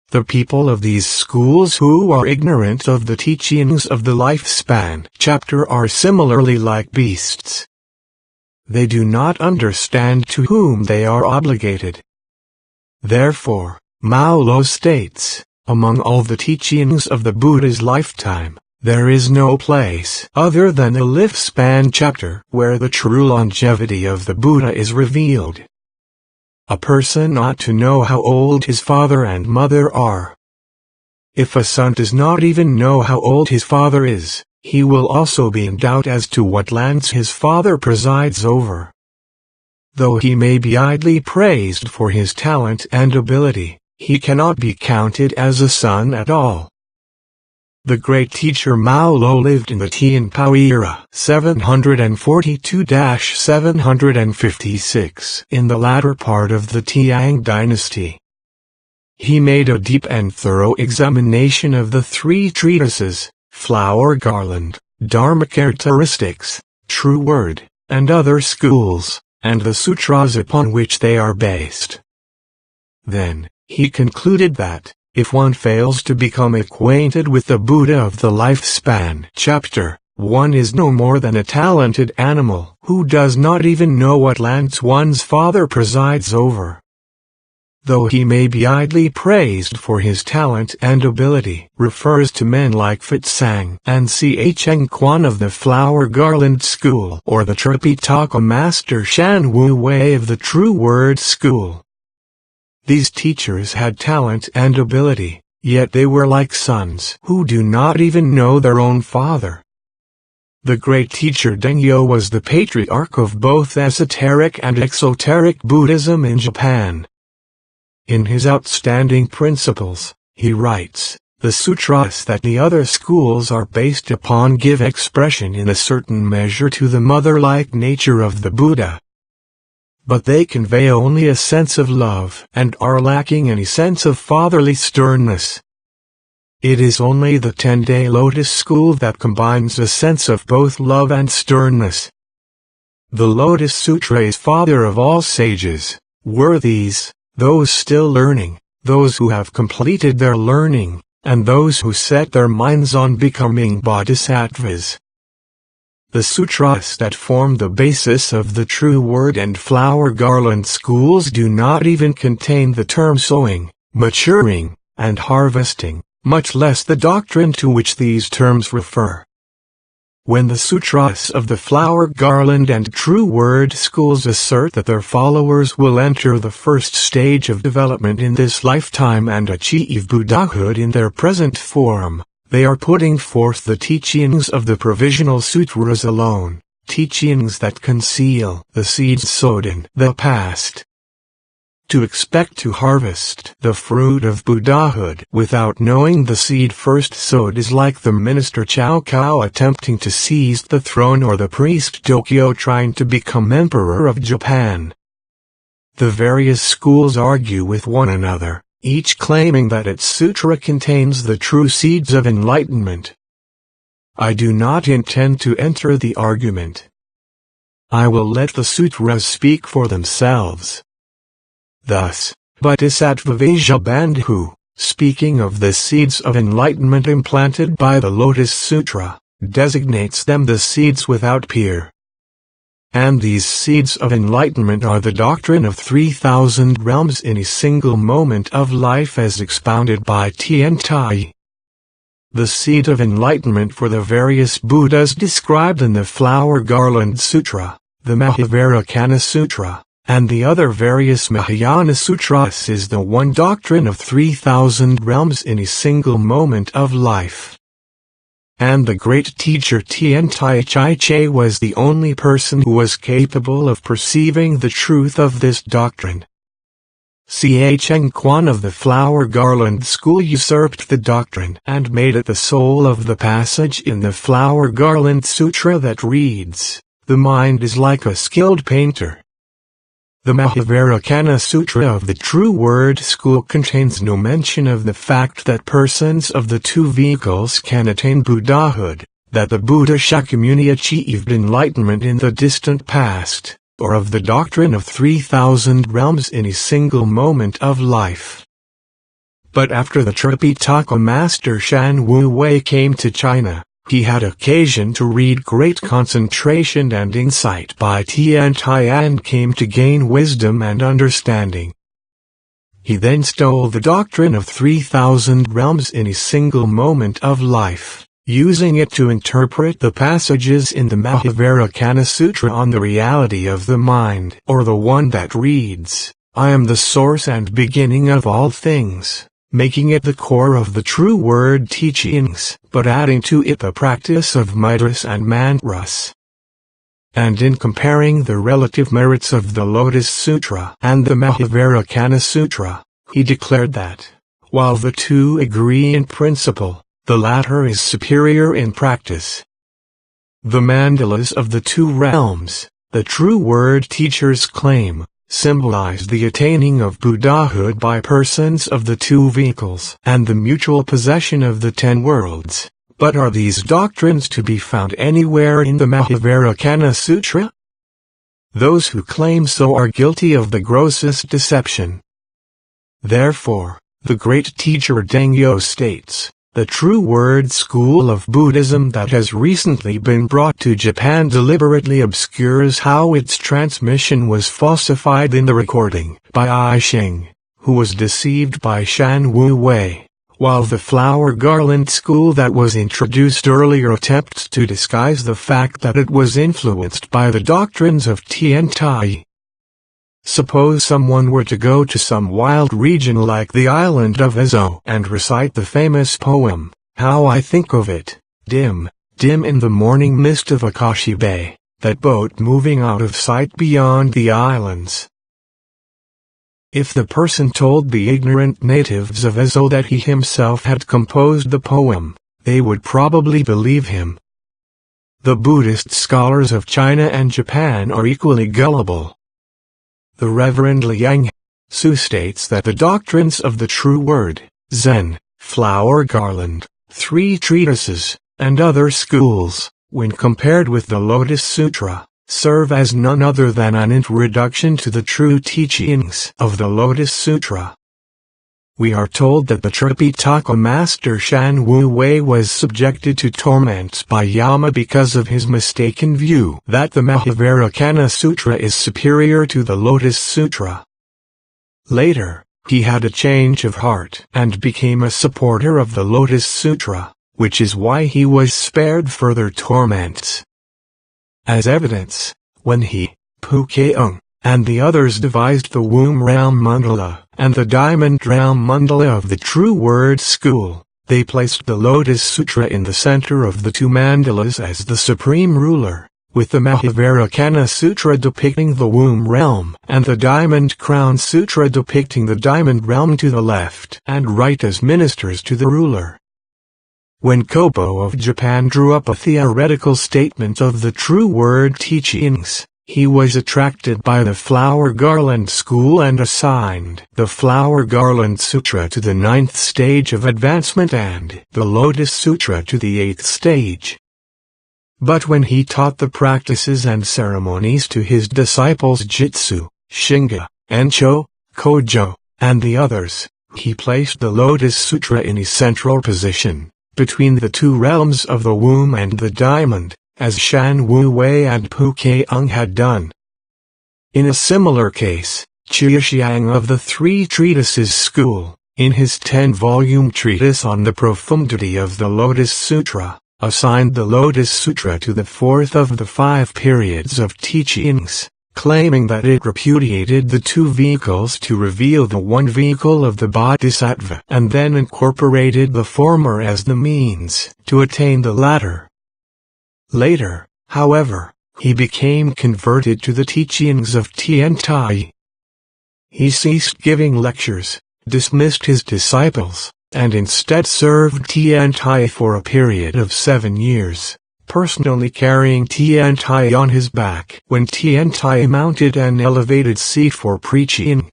The people of these schools who are ignorant of the teachings of the lifespan chapter are similarly like beasts. They do not understand to whom they are obligated. Therefore, Mao Lo states, among all the teachings of the Buddha's lifetime, there is no place other than the lifespan chapter where the true longevity of the Buddha is revealed. A person ought to know how old his father and mother are. If a son does not even know how old his father is, he will also be in doubt as to what lands his father presides over. Though he may be idly praised for his talent and ability, he cannot be counted as a son at all. The great teacher Mao Lo lived in the Tianpao era 742-756 in the latter part of the Tiang dynasty. He made a deep and thorough examination of the three treatises, Flower Garland, Dharma Characteristics, True Word, and other schools, and the sutras upon which they are based. Then, he concluded that, if one fails to become acquainted with the Buddha of the lifespan chapter, one is no more than a talented animal who does not even know what lands one's father presides over. Though he may be idly praised for his talent and ability, refers to men like Fatsang and Cheng Quan of the Flower Garland School or the Tripitaka Master Shan Wu Wei of the True Word School. These teachers had talent and ability, yet they were like sons who do not even know their own father. The great teacher Dengyo was the patriarch of both esoteric and exoteric Buddhism in Japan. In his outstanding principles, he writes, the sutras that the other schools are based upon give expression in a certain measure to the mother-like nature of the Buddha. But they convey only a sense of love and are lacking any sense of fatherly sternness. It is only the 10-day Lotus School that combines a sense of both love and sternness. The Lotus Sutra is father of all sages, worthies, those still learning, those who have completed their learning, and those who set their minds on becoming bodhisattvas. The sutras that form the basis of the True Word and Flower Garland schools do not even contain the term sowing, maturing, and harvesting, much less the doctrine to which these terms refer. When the sutras of the Flower Garland and True Word schools assert that their followers will enter the first stage of development in this lifetime and achieve Buddhahood in their present form, they are putting forth the teachings of the provisional sutras alone, teachings that conceal the seeds sowed in the past. To expect to harvest the fruit of Buddhahood without knowing the seed first sowed is like the minister Cao Cao attempting to seize the throne or the priest Dokyo trying to become emperor of Japan. The various schools argue with one another, each claiming that its sutra contains the true seeds of enlightenment. I do not intend to enter the argument. I will let the sutras speak for themselves. Thus, Bodhisattva Vajrabandhu, speaking of the seeds of enlightenment implanted by the Lotus Sutra, designates them the seeds without peer. And these seeds of enlightenment are the doctrine of 3,000 realms in a single moment of life as expounded by Tiantai. The seed of enlightenment for the various Buddhas described in the Flower Garland Sutra, the Mahavajrayana Sutra, and the other various Mahayana Sutras is the one doctrine of 3,000 realms in a single moment of life. And the great teacher Tiantai Chi-Che was the only person who was capable of perceiving the truth of this doctrine. Cheng Quan of the Flower Garland School usurped the doctrine and made it the soul of the passage in the Flower Garland Sutra that reads, "The mind is like a skilled painter." The Mahavajrayana Sutra of the True Word School contains no mention of the fact that persons of the two vehicles can attain Buddhahood, that the Buddha Shakyamuni achieved enlightenment in the distant past, or of the doctrine of 3,000 realms in a single moment of life. But after the Tripitaka master Shan Wu Wei came to China, he had occasion to read great concentration and insight by Tian Tai and came to gain wisdom and understanding. He then stole the doctrine of 3,000 realms in a single moment of life, using it to interpret the passages in the Mahavajrayana Sutra on the reality of the mind, or the one that reads, "I am the source and beginning of all things," making it the core of the true word teachings, but adding to it the practice of mudras and mantras. And in comparing the relative merits of the Lotus Sutra and the Mahavajrayana Sutra, he declared that, while the two agree in principle, the latter is superior in practice. The mandalas of the two realms, the true word teachers claim, symbolize the attaining of Buddhahood by persons of the two vehicles and the mutual possession of the 10 worlds. But are these doctrines to be found anywhere in the Mahavajrayana Sutra? Those who claim so are guilty of the grossest deception. Therefore, the great teacher Dengyo states, the true word school of Buddhism that has recently been brought to Japan deliberately obscures how its transmission was falsified in the recording by I Sheng, who was deceived by Shan Wu Wei, while the flower garland school that was introduced earlier attempts to disguise the fact that it was influenced by the doctrines of Tian Tai. Suppose someone were to go to some wild region like the island of Ezo and recite the famous poem, "How I Think of It, Dim, dim in the morning mist of Akashi Bay, that boat moving out of sight beyond the islands." If the person told the ignorant natives of Ezo that he himself had composed the poem, they would probably believe him. The Buddhist scholars of China and Japan are equally gullible. The Reverend Liang Su states that the doctrines of the true word, Zen, flower garland, 3 treatises, and other schools, when compared with the Lotus Sutra, serve as none other than an introduction to the true teachings of the Lotus Sutra. We are told that the Tripitaka master Shan Wu Wei was subjected to torments by Yama because of his mistaken view that the Mahavajrayana Sutra is superior to the Lotus Sutra. Later, he had a change of heart and became a supporter of the Lotus Sutra, which is why he was spared further torments. As evidence, when he, Pukeung, and the others devised the womb realm mandala and the diamond realm mandala of the true word school, they placed the Lotus Sutra in the center of the 2 mandalas as the supreme ruler, with the Mahavajrayana Sutra depicting the womb realm and the Diamond Crown Sutra depicting the diamond realm to the left and right as ministers to the ruler. When Kobo of Japan drew up a theoretical statement of the true word teachings, he was attracted by the flower garland school and assigned the flower garland sutra to the 9th stage of advancement and the Lotus Sutra to the 8th stage. But when he taught the practices and ceremonies to his disciples Jitsu, Shinga, Encho, Kojo, and the others, he placed the Lotus Sutra in a central position, between the 2 realms of the womb and the diamond, as Shan Wu Wei and Pukeung had done. In a similar case, Qiuxiang of the 3 treatises school, in his 10-volume treatise on the profundity of the Lotus Sutra, assigned the Lotus Sutra to the 4th of the 5 periods of teachings, claiming that it repudiated the 2 vehicles to reveal the 1 vehicle of the Bodhisattva and then incorporated the former as the means to attain the latter. Later, however, he became converted to the teachings of Tian Tai. He ceased giving lectures, dismissed his disciples, and instead served Tian Tai for a period of 7 years, personally carrying Tian Tai on his back when Tian Tai mounted an elevated seat for preaching.